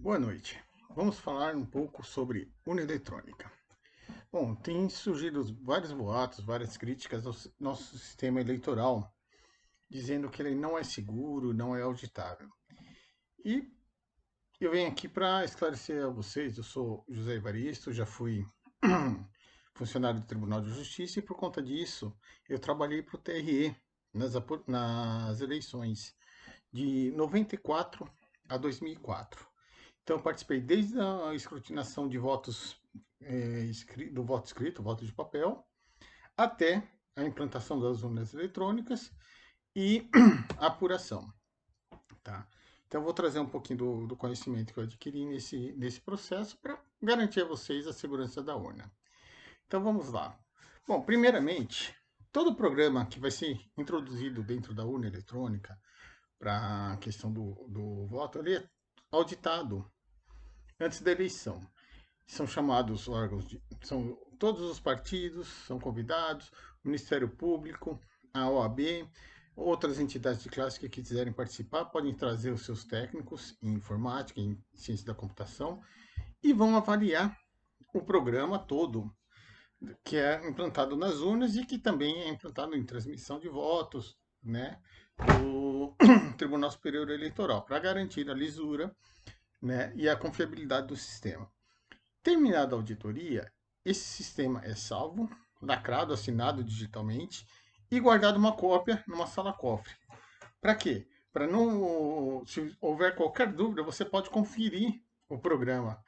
Boa noite. Vamos falar um pouco sobre urna eletrônica. Bom, tem surgido vários boatos, várias críticas ao nosso sistema eleitoral, dizendo que ele não é seguro, não é auditável. E eu venho aqui para esclarecer a vocês. Eu sou José Evaristo, já fui funcionário do Tribunal de Justiça e por conta disso eu trabalhei para o TRE nas eleições de 94 a 2004. Então, eu participei desde a escrutinação de votos do voto escrito, voto de papel, até a implantação das urnas eletrônicas e a apuração. Tá? Então, eu vou trazer um pouquinho do conhecimento que eu adquiri nesse processo para garantir a vocês a segurança da urna. Então, vamos lá. Bom, primeiramente, todo programa que vai ser introduzido dentro da urna eletrônica para a questão do voto, ele é auditado antes da eleição. São chamados órgãos, são todos os partidos são convidados, o Ministério Público, a OAB, outras entidades de classe que quiserem participar podem trazer os seus técnicos em informática, em ciência da computação e vão avaliar o programa todo que é implantado nas urnas e que também é implantado em transmissão de votos, né, do Tribunal Superior Eleitoral, para garantir a lisura, né, e a confiabilidade do sistema. Terminada a auditoria, esse sistema é salvo, lacrado, assinado digitalmente e guardado uma cópia numa sala-cofre. Para quê? Para não, se houver qualquer dúvida, você pode conferir o programa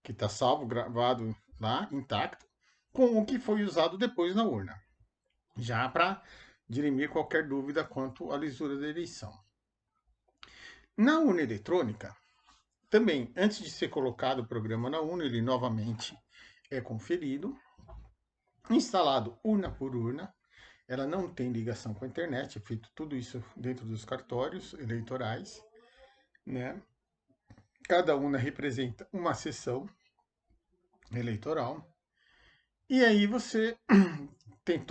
que está salvo, gravado lá, intacto, com o que foi usado depois na urna, já para dirimir qualquer dúvida quanto à lisura da eleição. Na urna eletrônica, também, antes de ser colocado o programa na urna, ele novamente é conferido, instalado urna por urna. Ela não tem ligação com a internet, é feito tudo isso dentro dos cartórios eleitorais, né? Cada urna representa uma sessão eleitoral. E aí você tem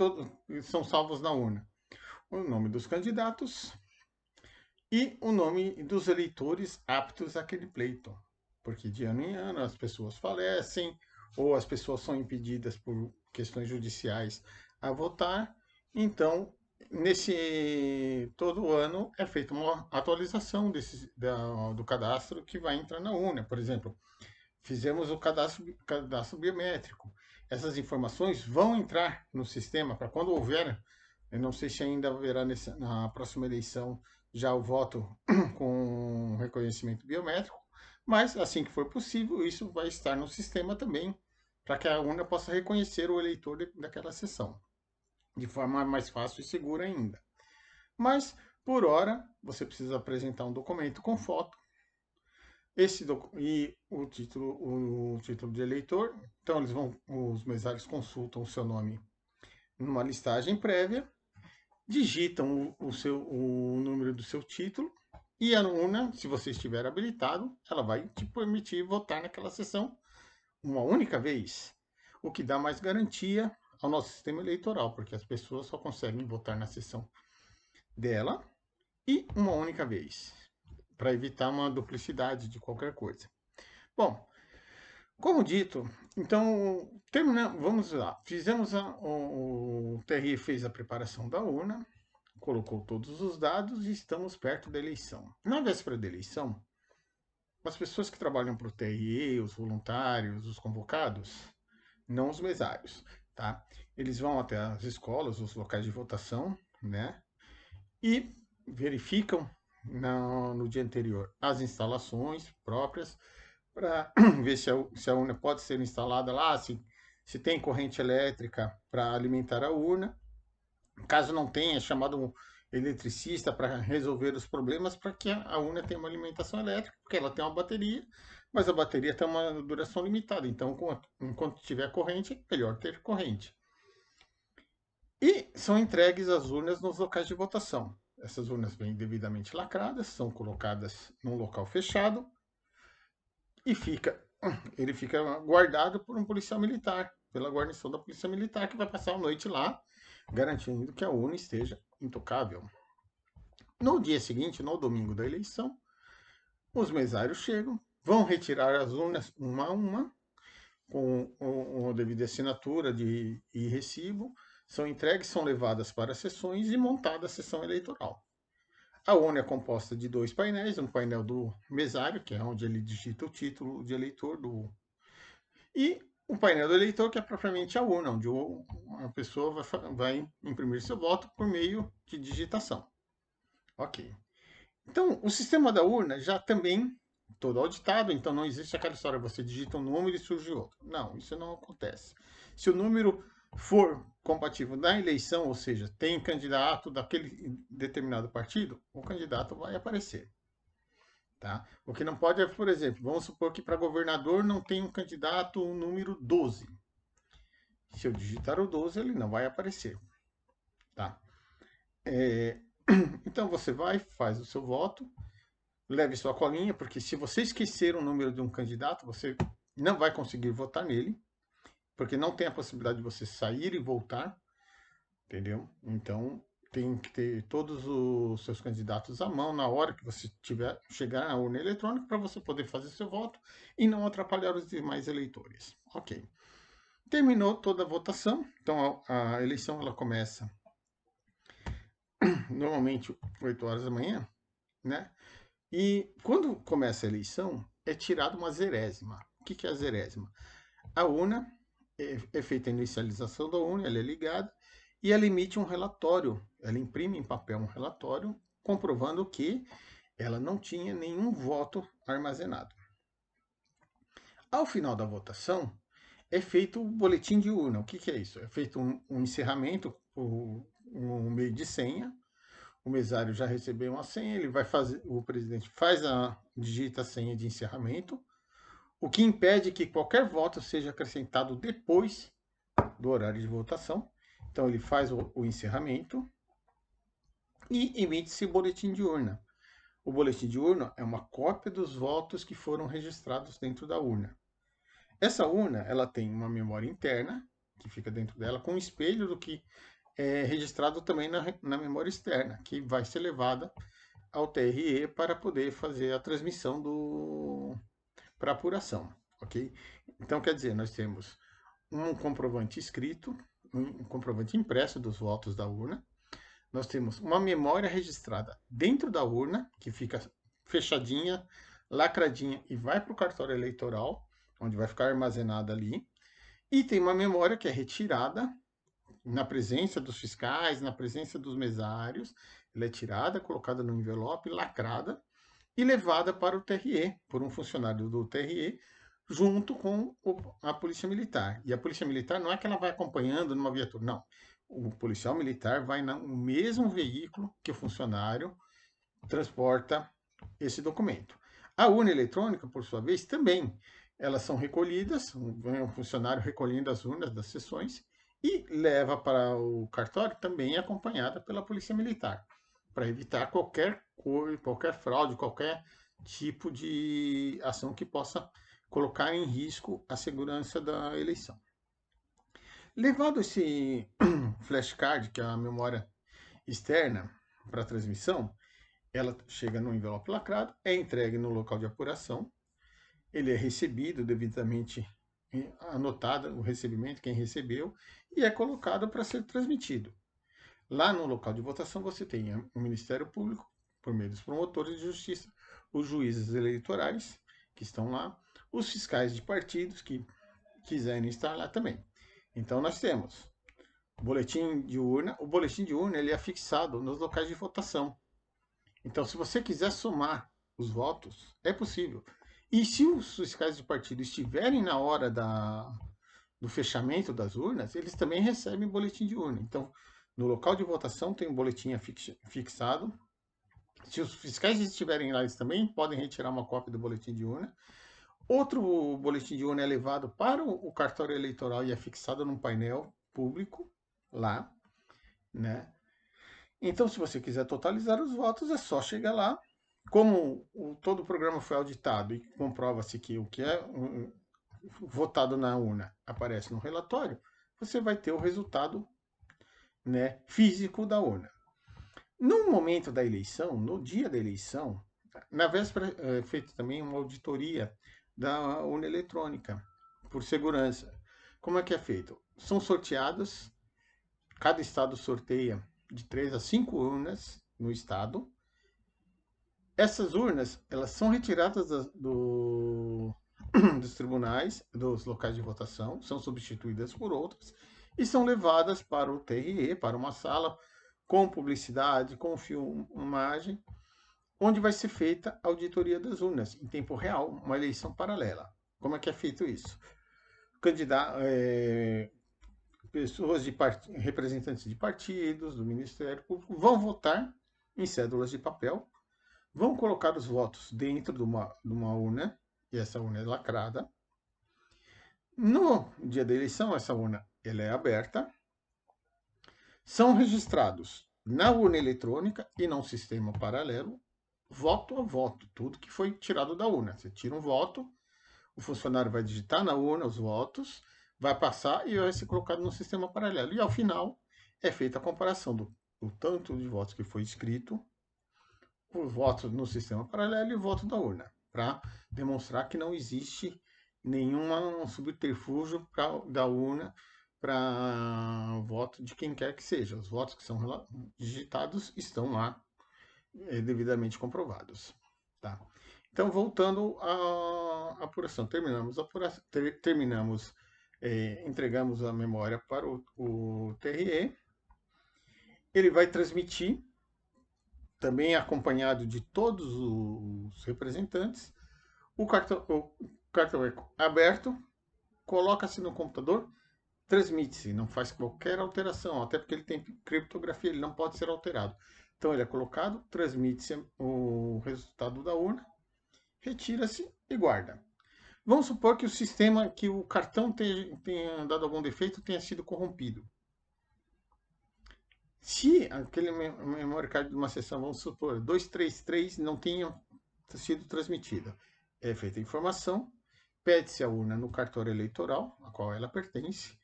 são salvos na urna o nome dos candidatos e o nome dos eleitores aptos àquele pleito. Porque de ano em ano as pessoas falecem ou as pessoas são impedidas por questões judiciais a votar. Então, nesse todo ano é feita uma atualização do cadastro que vai entrar na urna. Por exemplo, fizemos o cadastro biométrico. Essas informações vão entrar no sistema para quando houver, eu não sei se ainda haverá na próxima eleição já o voto com reconhecimento biométrico, mas assim que for possível, isso vai estar no sistema também, para que a urna possa reconhecer o eleitor daquela sessão, de forma mais fácil e segura ainda. Mas, por hora, você precisa apresentar um documento com foto, e o título de eleitor. Então, os mesários consultam o seu nome numa listagem prévia, digitam o número do seu título e a urna, se você estiver habilitado, ela vai te permitir votar naquela sessão uma única vez, o que dá mais garantia ao nosso sistema eleitoral, porque as pessoas só conseguem votar na sessão dela e uma única vez, para evitar uma duplicidade de qualquer coisa. Bom, como dito, então, vamos lá. O TRE fez a preparação da urna, colocou todos os dados e estamos perto da eleição. Na véspera da eleição, as pessoas que trabalham para o TRE, os voluntários, os convocados, não os mesários, tá? Eles vão até as escolas, os locais de votação, né? E verificam no dia anterior as instalações próprias para ver se a urna pode ser instalada lá, se tem corrente elétrica para alimentar a urna. Caso não tenha, é chamado um eletricista para resolver os problemas para que a urna tenha uma alimentação elétrica, porque ela tem uma bateria, mas a bateria tem uma duração limitada. Então, enquanto tiver corrente, é melhor ter corrente. E são entregues as urnas nos locais de votação. Essas urnas vêm devidamente lacradas, são colocadas num local fechado e ele fica guardado por um policial militar, pela guarnição da Polícia Militar, que vai passar a noite lá, garantindo que a urna esteja intocável. No dia seguinte, no domingo da eleição, os mesários chegam, vão retirar as urnas uma a uma, com a devida assinatura e recibo, são entregues, são levadas para as sessões e montada a sessão eleitoral. A urna é composta de 2 painéis, um painel do mesário, que é onde ele digita o título de eleitor, e o painel do eleitor, que é propriamente a urna, onde a pessoa vai imprimir seu voto por meio de digitação. Ok. Então, o sistema da urna já também todo auditado, então não existe aquela história, você digita um número e surge outro. Não, isso não acontece. Se o número for compatível na eleição, ou seja, tem candidato daquele determinado partido, o candidato vai aparecer. Tá? O que não pode é, por exemplo, vamos supor que para governador não tem um candidato número 12. Se eu digitar o 12, ele não vai aparecer. Tá? Então você vai, faz o seu voto, leve sua colinha, porque se você esquecer o número de um candidato, você não vai conseguir votar nele, porque não tem a possibilidade de você sair e voltar, entendeu? Então tem que ter todos os seus candidatos à mão na hora que você tiver chegar à urna eletrônica para você poder fazer seu voto e não atrapalhar os demais eleitores. Ok. Terminou toda a votação, então a eleição ela começa normalmente 8 horas da manhã, né? E quando começa a eleição, é tirada uma zerésima. O que é a zerésima? A urna é feita a inicialização da urna, ela é ligada e ela emite um relatório. Ela imprime em papel um relatório comprovando que ela não tinha nenhum voto armazenado. Ao final da votação, é feito o boletim de urna. O que é isso? É feito um encerramento por um meio de senha. O mesário já recebeu uma senha, ele vai fazer, o presidente digita a senha de encerramento, o que impede que qualquer voto seja acrescentado depois do horário de votação. Então ele faz o encerramento e emite-se o boletim de urna. O boletim de urna é uma cópia dos votos que foram registrados dentro da urna. Essa urna ela tem uma memória interna que fica dentro dela com um espelho do que é registrado também na memória externa, que vai ser levada ao TRE para poder fazer a transmissão para apuração, ok? Então, quer dizer, nós temos um comprovante escrito, um comprovante impresso dos votos da urna, nós temos uma memória registrada dentro da urna, que fica fechadinha, lacradinha e vai para o cartório eleitoral, onde vai ficar armazenada ali, e tem uma memória que é retirada na presença dos fiscais, na presença dos mesários, ela é tirada, colocada no envelope, lacrada e levada para o TRE, por um funcionário do TRE, junto com a Polícia Militar. E a Polícia Militar não é que ela vai acompanhando numa viatura, não. O policial militar vai no mesmo veículo que o funcionário transporta esse documento. A urna eletrônica, por sua vez, também. Elas são recolhidas, vem um funcionário recolhendo as urnas das sessões e leva para o cartório também acompanhada pela Polícia Militar, para evitar qualquer coisa, qualquer fraude, qualquer tipo de ação que possa colocar em risco a segurança da eleição. Levado esse flashcard, que é a memória externa para a transmissão, ela chega no envelope lacrado, é entregue no local de apuração, ele é recebido devidamente anotado o recebimento, quem recebeu, e é colocado para ser transmitido. Lá no local de votação você tem o Ministério Público, por meio dos promotores de justiça, os juízes eleitorais, que estão lá, os fiscais de partidos que quiserem estar lá também. Então nós temos o boletim de urna. O boletim de urna ele é fixado nos locais de votação. Então, se você quiser somar os votos, é possível. E se os fiscais de partido estiverem na hora do fechamento das urnas, eles também recebem boletim de urna. Então, no local de votação tem um boletim fixado. Se os fiscais estiverem lá, eles também podem retirar uma cópia do boletim de urna. Outro boletim de urna é levado para o cartório eleitoral e é fixado num painel público lá, né? Então, se você quiser totalizar os votos, é só chegar lá. Como todo o programa foi auditado e comprova-se que o que é votado na urna aparece no relatório, você vai ter o resultado, né, físico da urna. No momento da eleição, no dia da eleição, Na véspera é feita também uma auditoria da urna eletrônica, por segurança. Como é que é feito? São sorteadas, cada estado sorteia de 3 a 5 urnas no estado. Essas urnas, elas são retiradas dos tribunais, dos locais de votação, são substituídas por outras e são levadas para o TRE, para uma sala com publicidade, com filmagem, onde vai ser feita a auditoria das urnas em tempo real, uma eleição paralela. Como é que é feito isso? Pessoas representantes de partidos, do Ministério Público, vão votar em cédulas de papel, vão colocar os votos dentro de uma urna, e essa urna é lacrada. No dia da eleição, essa urna ela é aberta, são registrados na urna eletrônica e num sistema paralelo, voto a voto, tudo que foi tirado da urna. Você tira um voto, o funcionário vai digitar na urna os votos, vai passar e vai ser colocado no sistema paralelo. E ao final é feita a comparação do tanto de votos que foi escrito, o voto no sistema paralelo e o voto da urna, para demonstrar que não existe nenhum subterfúgio da urna para voto de quem quer que seja. Os votos que são digitados estão lá devidamente comprovados. Tá? Então, voltando à apuração, entregamos a memória para o TRE, ele vai transmitir, também acompanhado de todos os representantes, o cartão é aberto, coloca-se no computador, transmite-se, não faz qualquer alteração, até porque ele tem criptografia, ele não pode ser alterado. Então ele é colocado, transmite-se o resultado da urna, retira-se e guarda. Vamos supor que o sistema, que o cartão tenha dado algum defeito, tenha sido corrompido. Se aquele memory card de uma sessão, vamos supor, 233 não tenha sido transmitida, é feita a informação, pede-se a urna no cartório eleitoral, a qual ela pertence,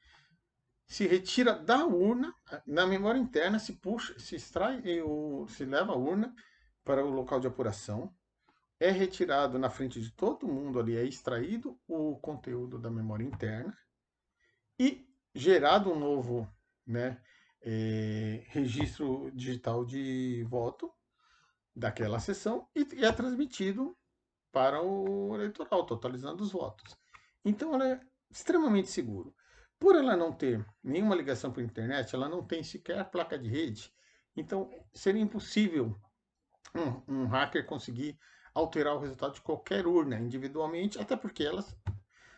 se retira da urna, na memória interna se puxa, se extrai, se leva a urna para o local de apuração, é retirado na frente de todo mundo ali, é extraído o conteúdo da memória interna e gerado um novo, né, registro digital de voto daquela sessão e é transmitido para o eleitoral, totalizando os votos. Então, ela é extremamente seguro. Por ela não ter nenhuma ligação para a internet, ela não tem sequer placa de rede, então seria impossível um hacker conseguir alterar o resultado de qualquer urna individualmente, até porque elas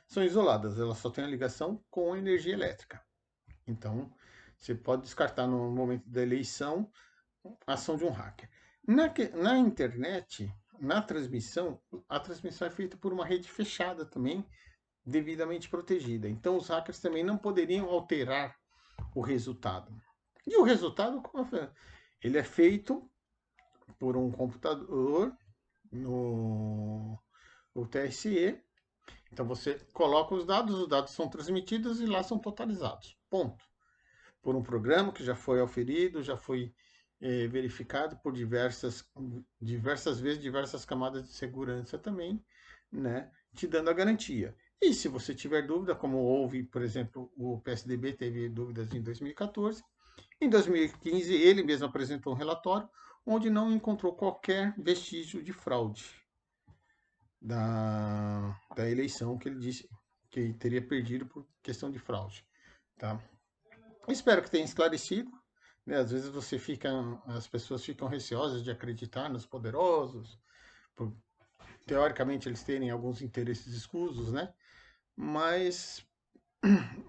são isoladas, elas só têm a ligação com a energia elétrica. Então, você pode descartar no momento da eleição a ação de um hacker. Na internet, na transmissão, a transmissão é feita por uma rede fechada também, devidamente protegida. Então, os hackers também não poderiam alterar o resultado. E o resultado, como eu falei, ele é feito por um computador no TSE. Então, você coloca os dados são transmitidos e lá são totalizados. Ponto. Por um programa que já foi auferido, já foi verificado por diversas vezes, diversas camadas de segurança também, né, te dando a garantia. E se você tiver dúvida, como houve, por exemplo, o PSDB teve dúvidas em 2014, em 2015 ele mesmo apresentou um relatório onde não encontrou qualquer vestígio de fraude da eleição que ele disse que teria perdido por questão de fraude. Tá? Espero que tenha esclarecido. Né? Às vezes as pessoas ficam receosas de acreditar nos poderosos, por, teoricamente eles terem alguns interesses escusos, né? Mas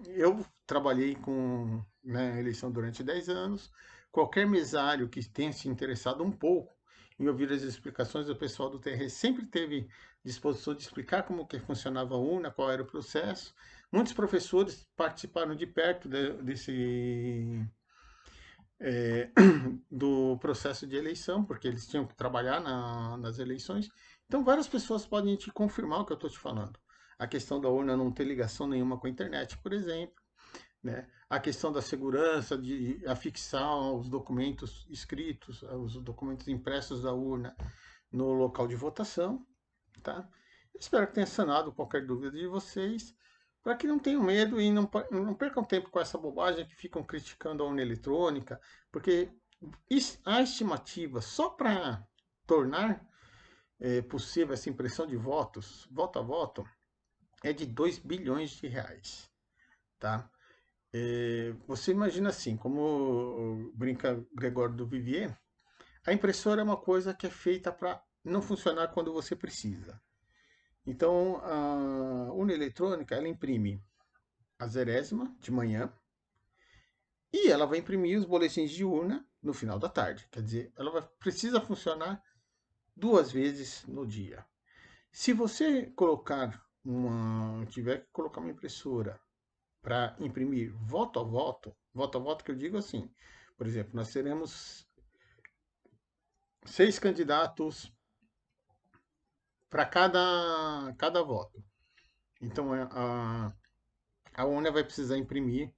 eu trabalhei com eleição durante 10 anos. Qualquer mesário que tenha se interessado um pouco em ouvir as explicações do pessoal do TRE sempre teve disposição de explicar como que funcionava a urna, qual era o processo. Muitos professores participaram de perto do processo de eleição, porque eles tinham que trabalhar nas eleições. Então, várias pessoas podem te confirmar o que eu estou te falando. A questão da urna não ter ligação nenhuma com a internet, por exemplo. Né? A questão da segurança, de afixar os documentos escritos, os documentos impressos da urna no local de votação, tá? Espero que tenha sanado qualquer dúvida de vocês, para que não tenham medo e não percam tempo com essa bobagem que ficam criticando a urna eletrônica, porque a estimativa só para tornar possível essa impressão de votos, voto a voto, é de 2 bilhões de reais, tá? Você imagina assim, como brinca Gregório do Vivier, a impressora é uma coisa que é feita para não funcionar quando você precisa. Então, a urna eletrônica, ela imprime a zerésima de manhã e ela vai imprimir os boletins de urna no final da tarde. Quer dizer, precisa funcionar 2 vezes no dia. Se você tiver que colocar uma impressora para imprimir voto a voto que eu digo assim, por exemplo, nós teremos 6 candidatos para cada voto. Então, a urna vai precisar imprimir.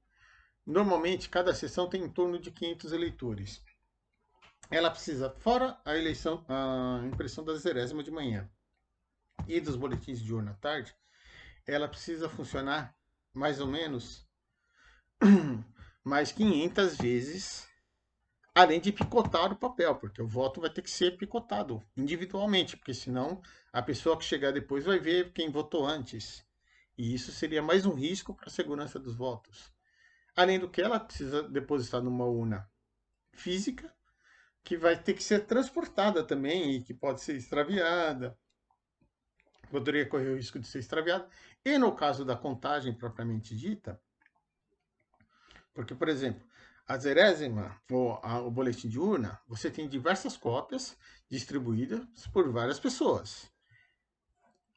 Normalmente, cada sessão tem em torno de 500 eleitores. Ela precisa, fora a impressão da zerésima de manhã e dos boletins de urna à tarde, ela precisa funcionar mais ou menos mais 500 vezes, além de picotar o papel, porque o voto vai ter que ser picotado individualmente, porque senão a pessoa que chegar depois vai ver quem votou antes. E isso seria mais um risco para a segurança dos votos. Além do que, ela precisa depositar numa urna física, que vai ter que ser transportada também e que pode ser extraviada, poderia correr o risco de ser extraviada. E no caso da contagem propriamente dita, porque, por exemplo, a zerésima, ou o boletim de urna, você tem diversas cópias distribuídas por várias pessoas.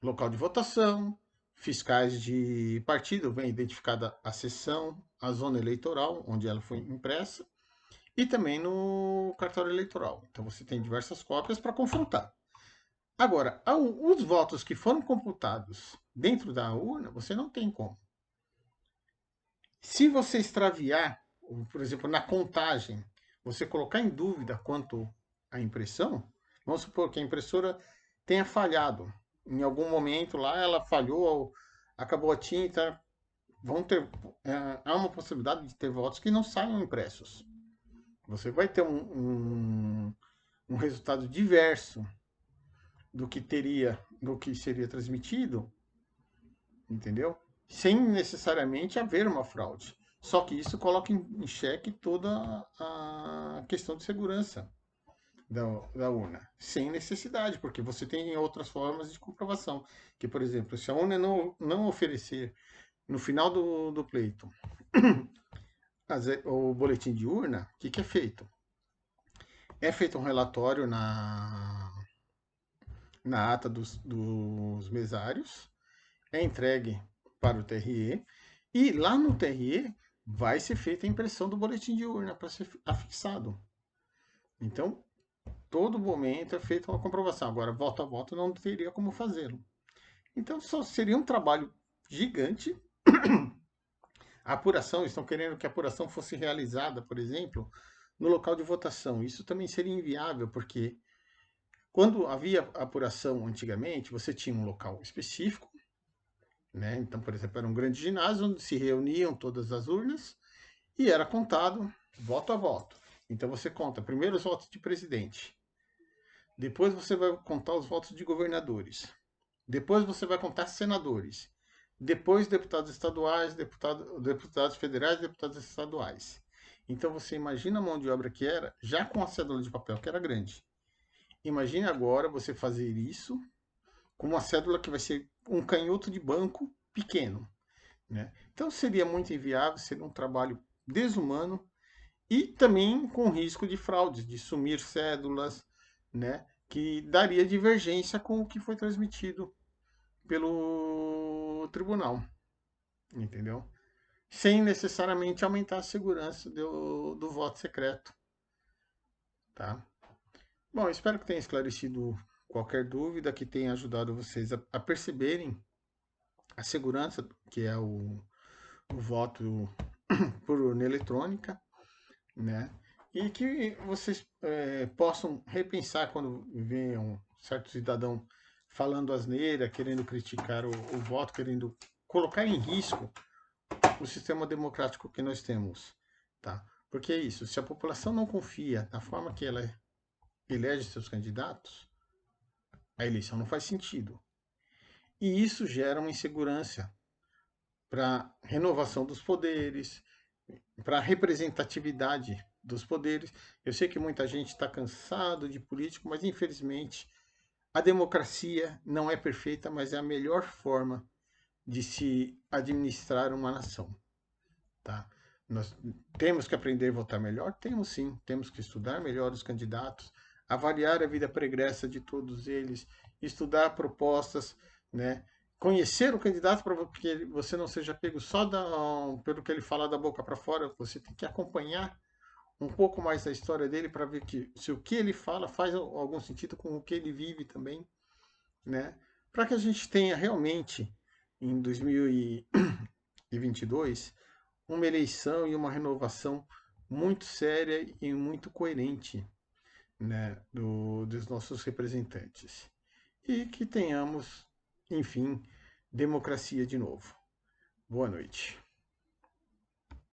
Local de votação, fiscais de partido, vem identificada a sessão, a zona eleitoral, onde ela foi impressa, e também no cartório eleitoral. Então você tem diversas cópias para confrontar. Agora, os votos que foram computados dentro da urna, você não tem como. Se você extraviar, por exemplo, na contagem, você colocar em dúvida quanto à impressão, vamos supor que a impressora tenha falhado. Em algum momento lá ela falhou, acabou a tinta, há uma possibilidade de ter votos que não saiam impressos. Você vai ter um resultado diverso do que seria transmitido, entendeu? Sem necessariamente haver uma fraude. Só que isso coloca em xeque toda a questão de segurança da urna, sem necessidade, porque você tem outras formas de comprovação. Que, por exemplo, se a urna não oferecer no final do pleito o boletim de urna, o que é feito? É feito um relatório na ata dos mesários, é entregue para o TRE, e lá no TRE vai ser feita a impressão do boletim de urna para ser afixado. Então, todo momento é feita uma comprovação. Agora, voto a voto, não teria como fazê-lo. Então, só seria um trabalho gigante. A apuração, estão querendo que a apuração fosse realizada, por exemplo, no local de votação. Isso também seria inviável, porque quando havia apuração antigamente, você tinha um local específico, né? Então, por exemplo, era um grande ginásio onde se reuniam todas as urnas e era contado voto a voto. Então você conta primeiro os votos de presidente, depois você vai contar os votos de governadores, depois você vai contar senadores, depois deputados estaduais, deputados federais, deputados estaduais. Então você imagina a mão de obra que era, já com a cédula de papel, que era grande. Imagine agora você fazer isso com uma cédula que vai ser um canhoto de banco pequeno, né? Então seria muito inviável, seria um trabalho desumano e também com risco de fraudes, de sumir cédulas, né? Que daria divergência com o que foi transmitido pelo tribunal, entendeu? Sem necessariamente aumentar a segurança do voto secreto, tá? Bom, espero que tenha esclarecido qualquer dúvida, que tenha ajudado vocês a perceberem a segurança que é o voto por urna eletrônica, né? E que vocês possam repensar quando venham certo cidadão falando asneira, querendo criticar o voto, querendo colocar em risco o sistema democrático que nós temos, tá? Porque é isso, se a população não confia na forma que ela elege seus candidatos, a eleição não faz sentido. E isso gera uma insegurança para renovação dos poderes, para representatividade dos poderes. Eu sei que muita gente está cansado de político, mas infelizmente a democracia não é perfeita, mas é a melhor forma de se administrar uma nação, tá? Nós temos que aprender a votar melhor? Temos sim. Temos que estudar melhor os candidatos, avaliar a vida pregressa de todos eles, estudar propostas, né? Conhecer o candidato para que você não seja pego só pelo que ele fala da boca para fora. Você tem que acompanhar um pouco mais da história dele para ver que se o que ele fala faz algum sentido com o que ele vive também, né? Para que a gente tenha realmente em 2022 uma eleição e uma renovação muito séria e muito coerente, né, dos nossos representantes. E que tenhamos, enfim, democracia de novo. Boa noite.